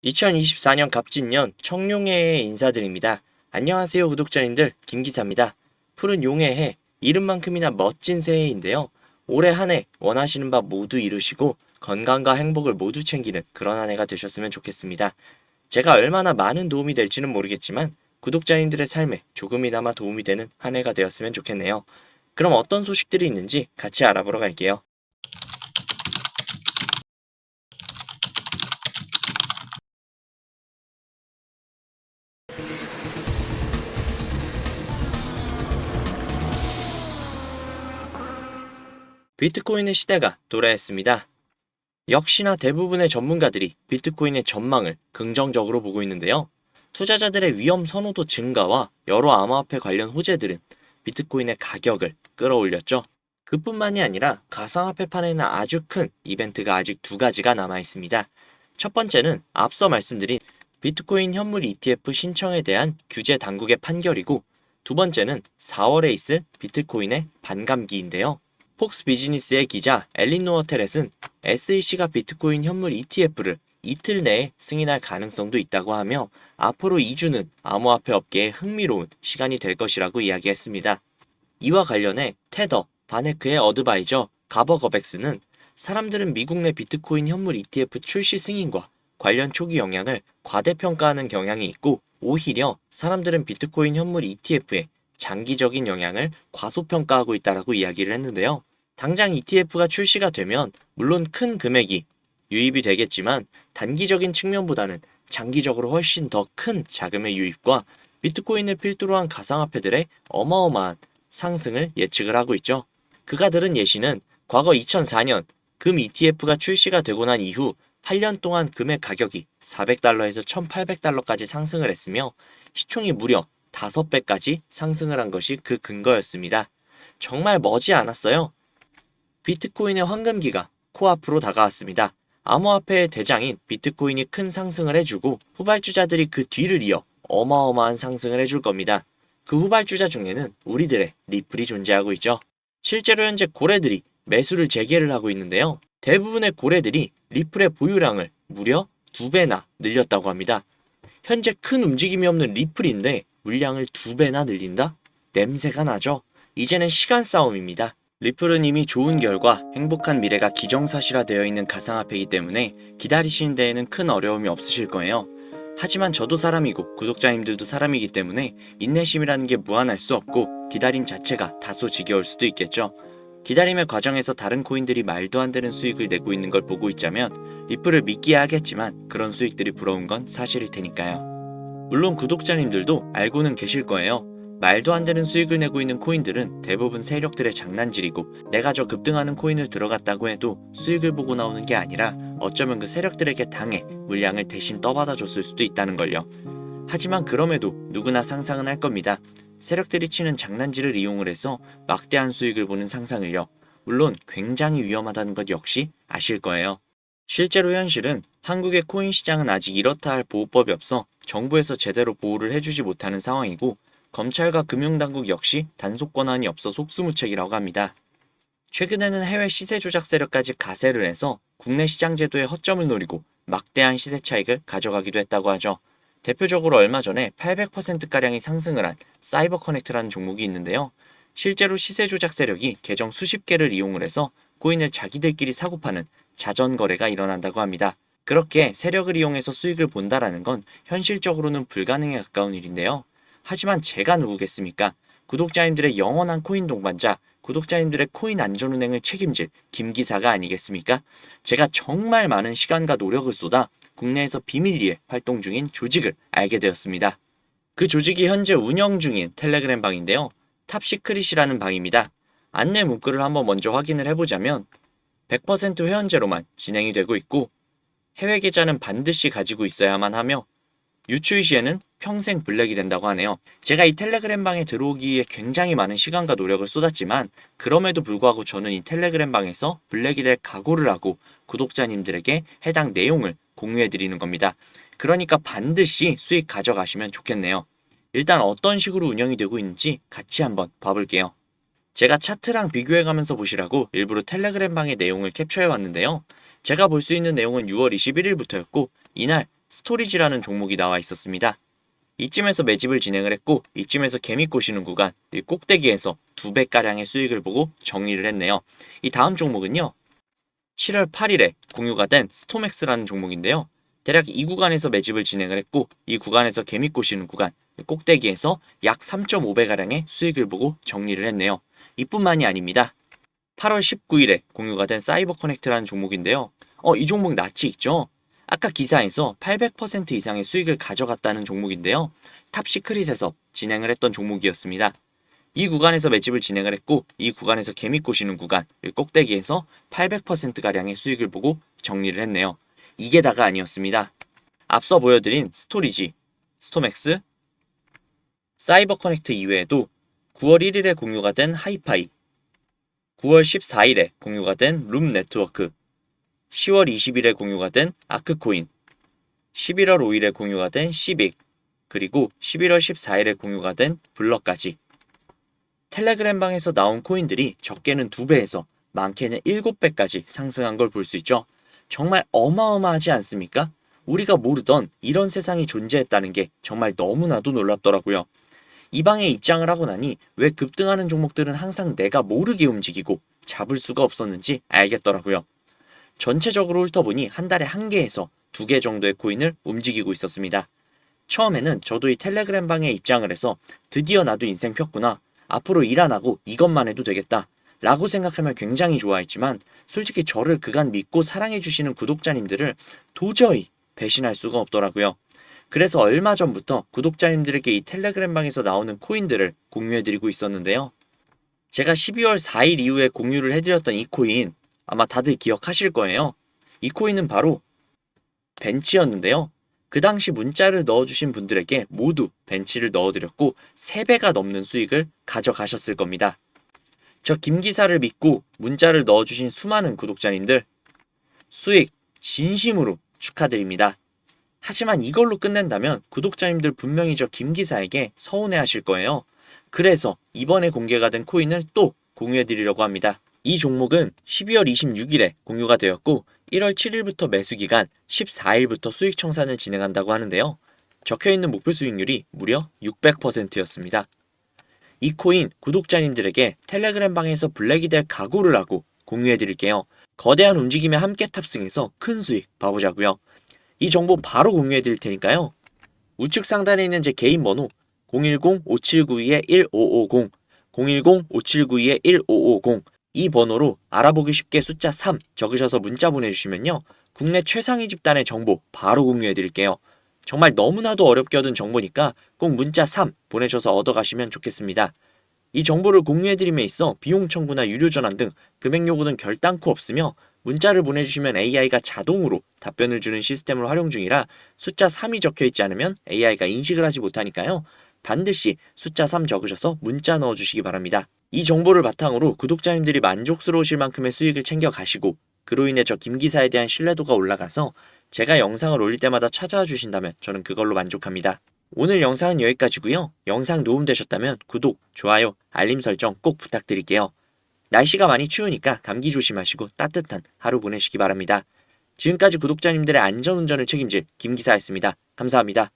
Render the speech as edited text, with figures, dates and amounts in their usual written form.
2024년 갑진년 청룡해에 인사드립니다. 안녕하세요 구독자님들, 김기사입니다. 푸른 용해해, 이름만큼이나 멋진 새해인데요. 올해 한 해 원하시는 바 모두 이루시고 건강과 행복을 모두 챙기는 그런 한 해가 되셨으면 좋겠습니다. 제가 얼마나 많은 도움이 될지는 모르겠지만 구독자님들의 삶에 조금이나마 도움이 되는 한 해가 되었으면 좋겠네요. 그럼 어떤 소식들이 있는지 같이 알아보러 갈게요. 비트코인의 시대가 도래했습니다. 역시나 대부분의 전문가들이 비트코인의 전망을 긍정적으로 보고 있는데요. 투자자들의 위험 선호도 증가와 여러 암호화폐 관련 호재들은 비트코인의 가격을 끌어올렸죠. 그뿐만이 아니라 가상화폐판에는 아주 큰 이벤트가 아직 두 가지가 남아 있습니다. 첫 번째는 앞서 말씀드린 비트코인 현물 ETF 신청에 대한 규제 당국의 판결이고, 두 번째는 4월에 있을 비트코인의 반감기인데요. 폭스 비즈니스의 기자 엘리노어 테렛은 SEC가 비트코인 현물 ETF를 이틀 내에 승인할 가능성도 있다고 하며, 앞으로 2주는 암호화폐 업계에 흥미로운 시간이 될 것이라고 이야기했습니다. 이와 관련해 테더, 바네크의 어드바이저 가버 거백스는 사람들은 미국 내 비트코인 현물 ETF 출시 승인과 관련 초기 영향을 과대평가하는 경향이 있고, 오히려 사람들은 비트코인 현물 ETF의 장기적인 영향을 과소평가하고 있다라고 이야기를 했는데요. 당장 ETF가 출시가 되면 물론 큰 금액이 유입이 되겠지만, 단기적인 측면보다는 장기적으로 훨씬 더 큰 자금의 유입과 비트코인을 필두로 한 가상화폐들의 어마어마한 상승을 예측을 하고 있죠. 그가들은 예시는 과거 2004년 금 ETF가 출시가 되고 난 이후 8년 동안 금의 가격이 400달러에서 1800달러까지 상승을 했으며, 시총이 무려 5배까지 상승을 한 것이 그 근거였습니다. 정말 머지 않았어요. 비트코인의 황금기가 코앞으로 다가왔습니다. 암호화폐의 대장인 비트코인이 큰 상승을 해주고, 후발주자들이 그 뒤를 이어 어마어마한 상승을 해줄 겁니다. 그 후발주자 중에는 우리들의 리플이 존재하고 있죠. 실제로 현재 고래들이 매수를 재개를 하고 있는데요. 대부분의 고래들이 리플의 보유량을 무려 2배나 늘렸다고 합니다. 현재 큰 움직임이 없는 리플인데 물량을 2배나 늘린다? 냄새가 나죠? 이제는 시간 싸움입니다. 리플은 이미 좋은 결과, 행복한 미래가 기정사실화되어 있는 가상화폐이기 때문에 기다리시는 데에는 큰 어려움이 없으실 거예요. 하지만 저도 사람이고 구독자님들도 사람이기 때문에 인내심이라는 게 무한할 수 없고, 기다림 자체가 다소 지겨울 수도 있겠죠. 기다림의 과정에서 다른 코인들이 말도 안 되는 수익을 내고 있는 걸 보고 있자면 리플을 믿기야 하겠지만, 그런 수익들이 부러운 건 사실일 테니까요. 물론 구독자님들도 알고는 계실 거예요. 말도 안 되는 수익을 내고 있는 코인들은 대부분 세력들의 장난질이고, 내가 저 급등하는 코인을 들어갔다고 해도 수익을 보고 나오는 게 아니라 어쩌면 그 세력들에게 당해 물량을 대신 떠받아 줬을 수도 있다는 걸요. 하지만 그럼에도 누구나 상상은 할 겁니다. 세력들이 치는 장난질을 이용을 해서 막대한 수익을 보는 상상을요. 물론 굉장히 위험하다는 것 역시 아실 거예요. 실제로 현실은 한국의 코인 시장은 아직 이렇다 할 보호법이 없어 정부에서 제대로 보호를 해주지 못하는 상황이고, 검찰과 금융당국 역시 단속 권한이 없어 속수무책이라고 합니다. 최근에는 해외 시세 조작 세력까지 가세를 해서 국내 시장 제도의 허점을 노리고 막대한 시세 차익을 가져가기도 했다고 하죠. 대표적으로 얼마 전에 800%가량이 상승을 한 사이버 커넥트라는 종목이 있는데요. 실제로 시세 조작 세력이 계정 수십 개를 이용을 해서 코인을 자기들끼리 사고 파는 자전 거래가 일어난다고 합니다. 그렇게 세력을 이용해서 수익을 본다라는 건 현실적으로는 불가능에 가까운 일인데요. 하지만 제가 누구겠습니까? 구독자님들의 영원한 코인 동반자, 구독자님들의 코인 안전운행을 책임질 김기사가 아니겠습니까? 제가 정말 많은 시간과 노력을 쏟아 국내에서 비밀리에 활동 중인 조직을 알게 되었습니다. 그 조직이 현재 운영 중인 텔레그램 방인데요. 탑시크릿이라는 방입니다. 안내 문구를 한번 먼저 확인을 해보자면 100% 회원제로만 진행이 되고 있고, 해외 계좌는 반드시 가지고 있어야만 하며, 유출 시에는 평생 블랙이 된다고 하네요. 제가 이 텔레그램 방에 들어오기에 굉장히 많은 시간과 노력을 쏟았지만, 그럼에도 불구하고 저는 이 텔레그램 방에서 블랙이 될 각오를 하고 구독자님들에게 해당 내용을 공유해 드리는 겁니다. 그러니까 반드시 수익 가져가시면 좋겠네요. 일단 어떤 식으로 운영이 되고 있는지 같이 한번 봐볼게요. 제가 차트랑 비교해가면서 보시라고 일부러 텔레그램 방의 내용을 캡처해 왔는데요. 제가 볼 수 있는 내용은 6월 21일부터였고, 이날 스토리지라는 종목이 나와 있었습니다. 이쯤에서 매집을 진행을 했고 이쯤에서 개미 꼬시는 구간, 이 꼭대기에서 2배가량의 수익을 보고 정리를 했네요. 이 다음 종목은요. 7월 8일에 공유가 된 스톰엑스라는 종목인데요. 대략 이 구간에서 매집을 진행을 했고 이 구간에서 개미 꼬시는 구간, 꼭대기에서 약 3.5배가량의 수익을 보고 정리를 했네요. 이뿐만이 아닙니다. 8월 19일에 공유가 된 사이버 커넥트라는 종목인데요. 이 종목 낯이 익죠? 아까 기사에서 800% 이상의 수익을 가져갔다는 종목인데요. 탑시크릿에서 진행을 했던 종목이었습니다. 이 구간에서 매집을 진행을 했고 이 구간에서 개미 꼬시는 구간, 꼭대기에서 800%가량의 수익을 보고 정리를 했네요. 이게 다가 아니었습니다. 앞서 보여드린 스토리지, 스톰엑스, 사이버 커넥트 이외에도 9월 1일에 공유가 된 하이파이, 9월 14일에 공유가 된 룸 네트워크, 10월 20일에 공유가 된 아크코인, 11월 5일에 공유가 된 시빅, 그리고 11월 14일에 공유가 된 블럭까지. 텔레그램방에서 나온 코인들이 적게는 2배에서 많게는 7배까지 상승한 걸 볼 수 있죠. 정말 어마어마하지 않습니까? 우리가 모르던 이런 세상이 존재했다는 게 정말 너무나도 놀랍더라고요. 이 방에 입장을 하고 나니 왜 급등하는 종목들은 항상 내가 모르게 움직이고 잡을 수가 없었는지 알겠더라고요. 전체적으로 훑어보니 한 달에 1개에서 2개 정도의 코인을 움직이고 있었습니다. 처음에는 저도 이 텔레그램 방에 입장을 해서 드디어 나도 인생 폈구나. 앞으로 일 안 하고 이것만 해도 되겠다. 라고 생각하면 굉장히 좋아했지만 솔직히 저를 그간 믿고 사랑해주시는 구독자님들을 도저히 배신할 수가 없더라고요. 그래서 얼마 전부터 구독자님들에게 이 텔레그램 방에서 나오는 코인들을 공유해드리고 있었는데요. 제가 12월 4일 이후에 공유를 해드렸던 이 코인 아마 다들 기억하실 거예요. 이 코인은 바로 벤치였는데요. 그 당시 문자를 넣어주신 분들에게 모두 벤치를 넣어드렸고 3배가 넘는 수익을 가져가셨을 겁니다. 저 김기사를 믿고 문자를 넣어주신 수많은 구독자님들 수익 진심으로 축하드립니다. 하지만 이걸로 끝낸다면 구독자님들 분명히 저 김기사에게 서운해하실 거예요. 그래서 이번에 공개가 된 코인을 또 공유해드리려고 합니다. 이 종목은 12월 26일에 공유가 되었고 1월 7일부터 매수기간 14일부터 수익 청산을 진행한다고 하는데요. 적혀있는 목표 수익률이 무려 600%였습니다. 이 코인 구독자님들에게 텔레그램 방에서 블랙이 될 각오를 하고 공유해드릴게요. 거대한 움직임에 함께 탑승해서 큰 수익 봐보자고요. 이 정보 바로 공유해드릴 테니까요. 우측 상단에 있는 제 개인 번호 010-5792-1550, 010-5792-1550 이 번호로 알아보기 쉽게 숫자 3 적으셔서 문자 보내주시면요. 국내 최상위 집단의 정보 바로 공유해드릴게요. 정말 너무나도 어렵게 얻은 정보니까 꼭 문자 3 보내셔서 얻어가시면 좋겠습니다. 이 정보를 공유해드림에 있어 비용 청구나 유료 전환 등 금액 요구는 결단코 없으며 문자를 보내주시면 AI가 자동으로 답변을 주는 시스템을 활용 중이라 숫자 3이 적혀있지 않으면 AI가 인식을 하지 못하니까요. 반드시 숫자 3 적으셔서 문자 넣어주시기 바랍니다. 이 정보를 바탕으로 구독자님들이 만족스러우실 만큼의 수익을 챙겨가시고 그로 인해 저 김기사에 대한 신뢰도가 올라가서 제가 영상을 올릴 때마다 찾아와 주신다면 저는 그걸로 만족합니다. 오늘 영상은 여기까지고요. 영상 도움되셨다면 구독, 좋아요, 알림 설정 꼭 부탁드릴게요. 날씨가 많이 추우니까 감기 조심하시고 따뜻한 하루 보내시기 바랍니다. 지금까지 구독자님들의 안전운전을 책임질 김기사였습니다. 감사합니다.